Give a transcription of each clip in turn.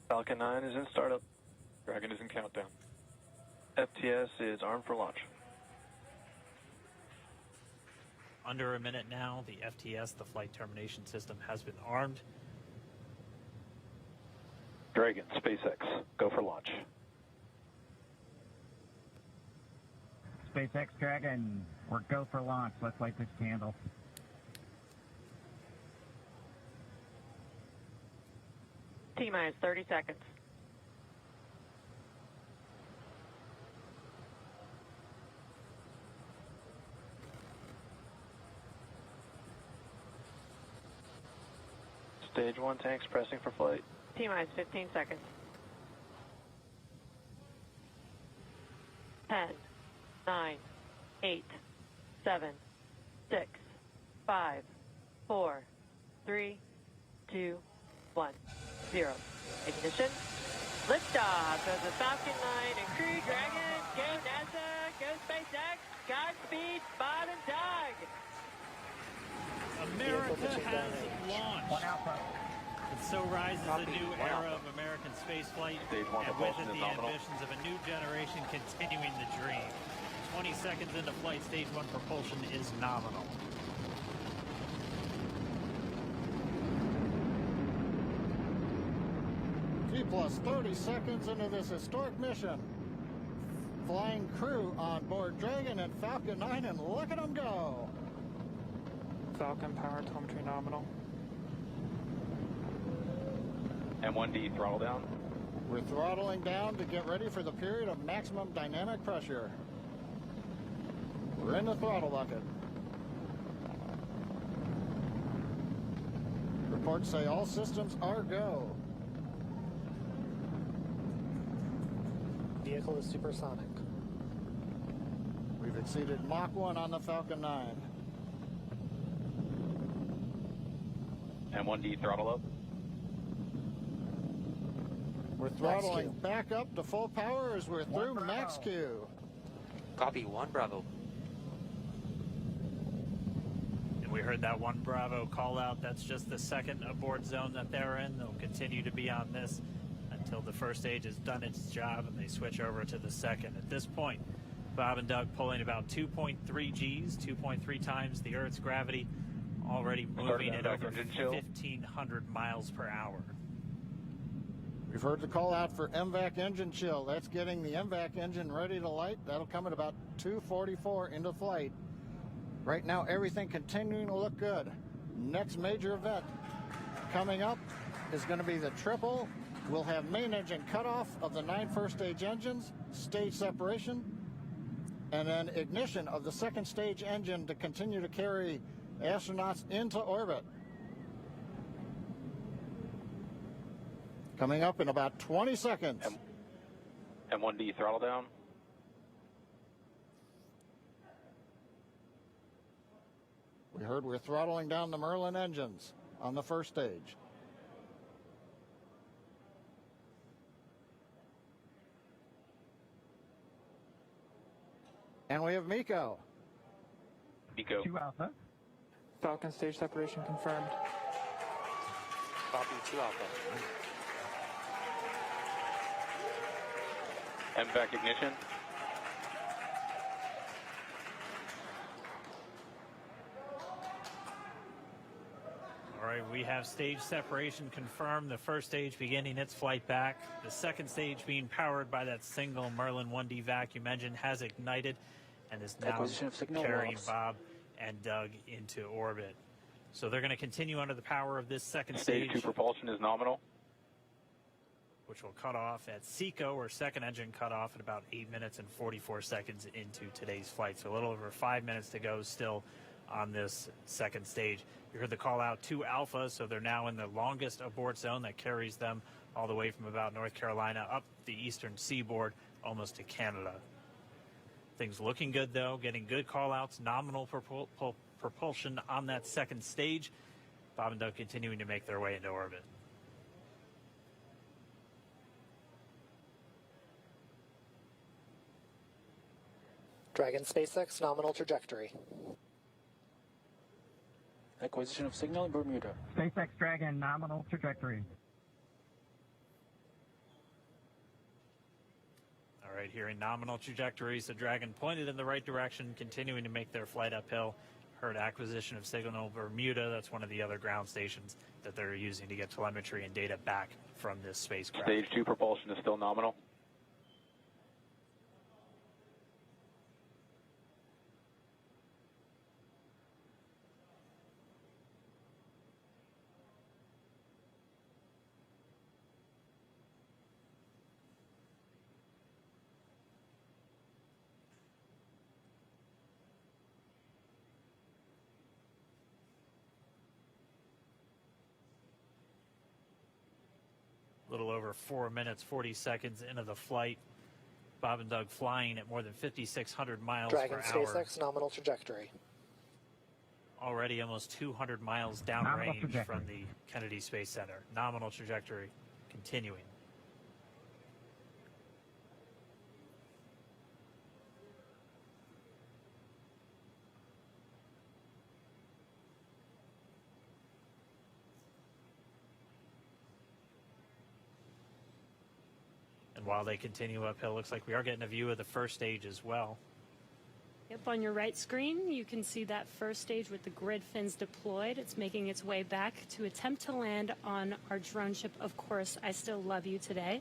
Falcon 9 is in startup. Dragon is in countdown. FTS is armed for launch. Under a minute now, the FTS, the flight termination system, has been armed. Dragon, SpaceX, go for launch. SpaceX Dragon, we're go for launch. Let's light this candle. T-minus 30 seconds. Stage 1 tanks pressing for flight. T-minus 15 seconds. 10, 9, 8, 7, 6, 5, 4, 3, 2, 1, 0. Ignition. Liftoff of the Falcon 9 and Crew Dragon. Go NASA, go SpaceX, Godspeed, Bob and Doug. America has launched. One Alpha. And so rises a new era of American spaceflight, and with it the ambitions of a new generation continuing the dream. 20 seconds into flight, stage 1 propulsion is nominal. T plus 30 seconds into this historic mission. Flying crew on board Dragon and Falcon 9, and look at them go. Falcon power telemetry nominal. M1D throttle down. We're throttling down to get ready for the period of maximum dynamic pressure. We're in the throttle bucket. Reports say all systems are go. Vehicle is supersonic. We've exceeded Mach 1 on the Falcon 9. M1D throttle up. We're throttling back up to full power as we're through max Q. Copy, 1 Bravo. And we heard that 1 Bravo call out. That's just the second abort zone that they're in. They'll continue to be on this until the first stage has done its job and they switch over to the second. At this point, Bob and Doug pulling about 2.3 Gs, 2.3 times the Earth's gravity, already moving at over 1,500 miles per hour. We've heard the call out for MVAC engine chill. That's getting the MVAC engine ready to light. That'll come at about 2:44 into flight. Right now, everything continuing to look good. Next major event coming up is going to be the triple. We'll have main engine cutoff of the 9 first stage engines, stage separation, and then ignition of the second stage engine to continue to carry astronauts into orbit. Coming up in about 20 seconds. M1D throttle down. We heard we're throttling down the Merlin engines on the first stage. And we have MECO. MECO. 2 Alpha. Falcon stage separation confirmed. Copy, 2 Alpha. MVAC ignition. All right, we have stage separation confirmed. The first stage beginning its flight back. The second stage being powered by that single Merlin 1D vacuum engine has ignited and is now carrying Bob and Doug into orbit. So they're going to continue under the power of this second stage. Stage 2 propulsion is nominal. Which will cut off at SECO, or second engine cut off, at about 8 minutes and 44 seconds into today's flight. So a little over 5 minutes to go still on this second stage. You heard the call out 2 Alpha, so they're now in the longest abort zone that carries them all the way from about North Carolina up the eastern seaboard almost to Canada. Things looking good, though, getting good call outs, nominal propulsion on that second stage. Bob and Doug continuing to make their way into orbit. Dragon SpaceX nominal trajectory. Acquisition of signal in Bermuda. SpaceX Dragon nominal trajectory. right here in nominal trajectory. So Dragon pointed in the right direction, continuing to make their flight uphill. Heard acquisition of signal Bermuda. That's one of the other ground stations that they're using to get telemetry and data back from this spacecraft. Stage 2 propulsion is still nominal. A little over 4 minutes, 40 seconds into the flight. Bob and Doug flying at more than 5,600 miles Dragon per hour. SpaceX nominal trajectory. Already almost 200 miles downrange from the Kennedy Space Center. Nominal trajectory continuing. While they continue uphill, looks like we are getting a view of the first stage as well. Yep, on your right screen, you can see that first stage with the grid fins deployed. It's making its way back to attempt to land on our drone ship, Of Course, I Still Love You Today.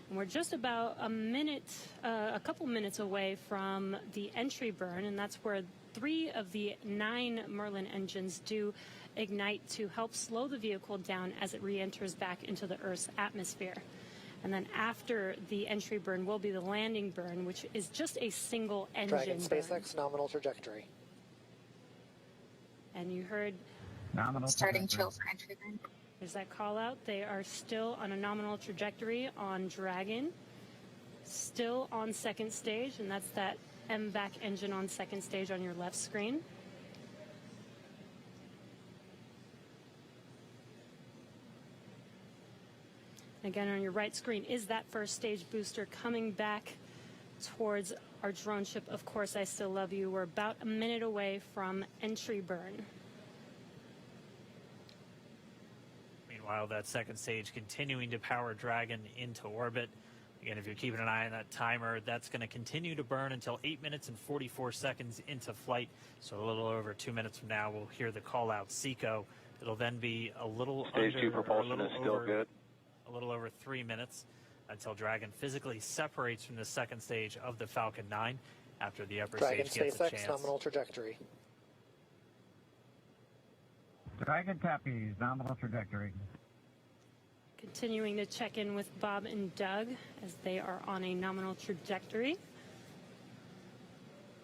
And we're just about a couple minutes away from the entry burn, and that's where 3 of the 9 Merlin engines do ignite to help slow the vehicle down as it re-enters back into the Earth's atmosphere. And then after the entry burn will be the landing burn, which is just a single engine Dragon burn. SpaceX nominal trajectory. And you heard Nominal starting trajectory. chill for entry burn. there's that call out. They are still on a nominal trajectory on Dragon, still on second stage, and that's that MVAC engine on second stage on your left screen. Again, on your right screen is that first stage booster coming back towards our drone ship, Of Course, I Still Love You. We're about a minute away from entry burn. Meanwhile, that second stage continuing to power Dragon into orbit. Again, if you're keeping an eye on that timer, that's going to continue to burn until 8 minutes and 44 seconds into flight. So a little over 2 minutes from now, we'll hear the call out SECO. It'll then be a little Stage 2 propulsion is still good. A little over 3 minutes until Dragon physically separates from the second stage of the Falcon 9 after the upper Dragon stage gets a SpaceX chance. nominal trajectory. Dragon copies, nominal trajectory. Continuing to check in with Bob and Doug as they are on a nominal trajectory.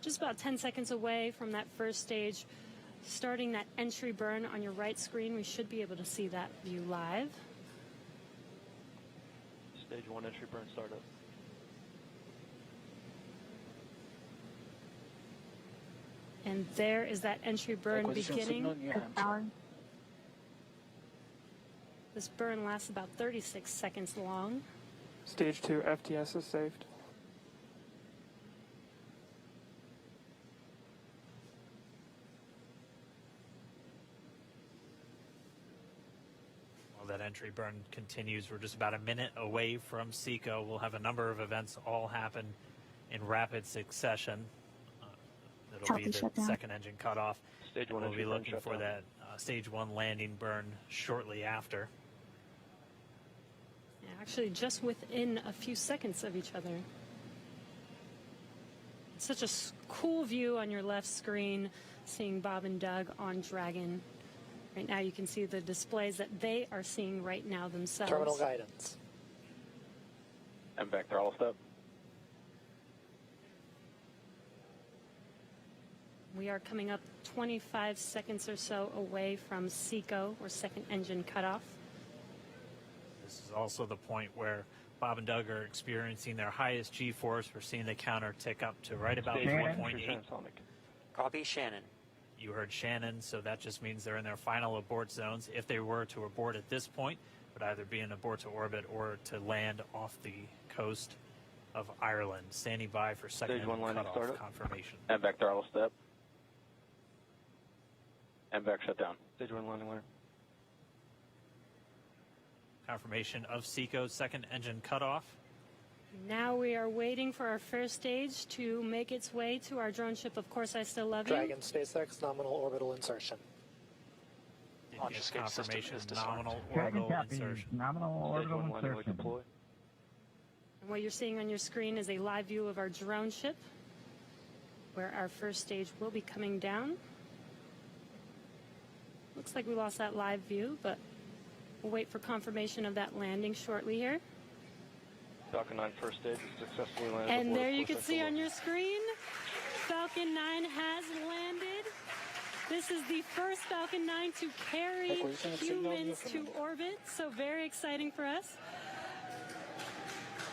Just about 10 seconds away from that first stage, starting that entry burn on your right screen. We should be able to see that view live. Stage 1 entry burn startup. And there is that entry burn beginning. Power. This burn lasts about 36 seconds long. Stage 2 FTS is saved. While that entry burn continues, we're just about a minute away from SECO. We'll have a number of events all happen in rapid succession. It'll be the second engine cutoff. Stage 1 We'll entry be burn looking shut for down. that stage 1 landing burn shortly after. Actually, just within a few seconds of each other. It's such a cool view on your left screen, seeing Bob and Doug on Dragon. Right now you can see the displays that they are seeing right now themselves. Terminal guidance. MVAC throttle step. We are coming up 25 seconds or so away from SECO, or second engine cutoff. This is also the point where Bob and Doug are experiencing their highest G-force. We're seeing the counter tick up to right about Stage 1 1.8. entry transonic. Copy Shannon. You heard Shannon, so that just means they're in their final abort zones. If they were to abort at this point, it would either be an abort to orbit or to land off the coast of Ireland. Standing by for second Stage 1 engine landing cutoff startup. confirmation. MVAC throttle step. MVAC shut down. Stage 1 landing ladder. Confirmation of SECO's second engine cutoff. Now we are waiting for our first stage to make its way to our drone ship. Of course, I still love you. Dragon, SpaceX, nominal orbital insertion. Launch escape system Confirmation, is disarmed. nominal Dragon orbital copy. insertion. Nominal Stage orbital 1 runway insertion. deploy. And what you're seeing on your screen is a live view of our drone ship, where our first stage will be coming down. Looks like we lost that live view, but we'll wait for confirmation of that landing shortly here. Falcon 9 first stage is successfully landed. And aboard there a you can course see XL1. on your screen, Falcon 9 has landed. This is the first Falcon 9 to carry Look, we're using a signal humans from to the- orbit, so very exciting for us.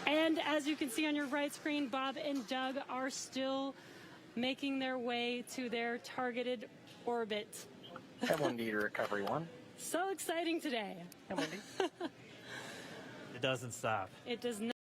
And as you can see on your right screen, Bob and Doug are still making their way to their targeted orbit. M1D to recovery 1. So exciting today. M1D. It doesn't stop. It does not.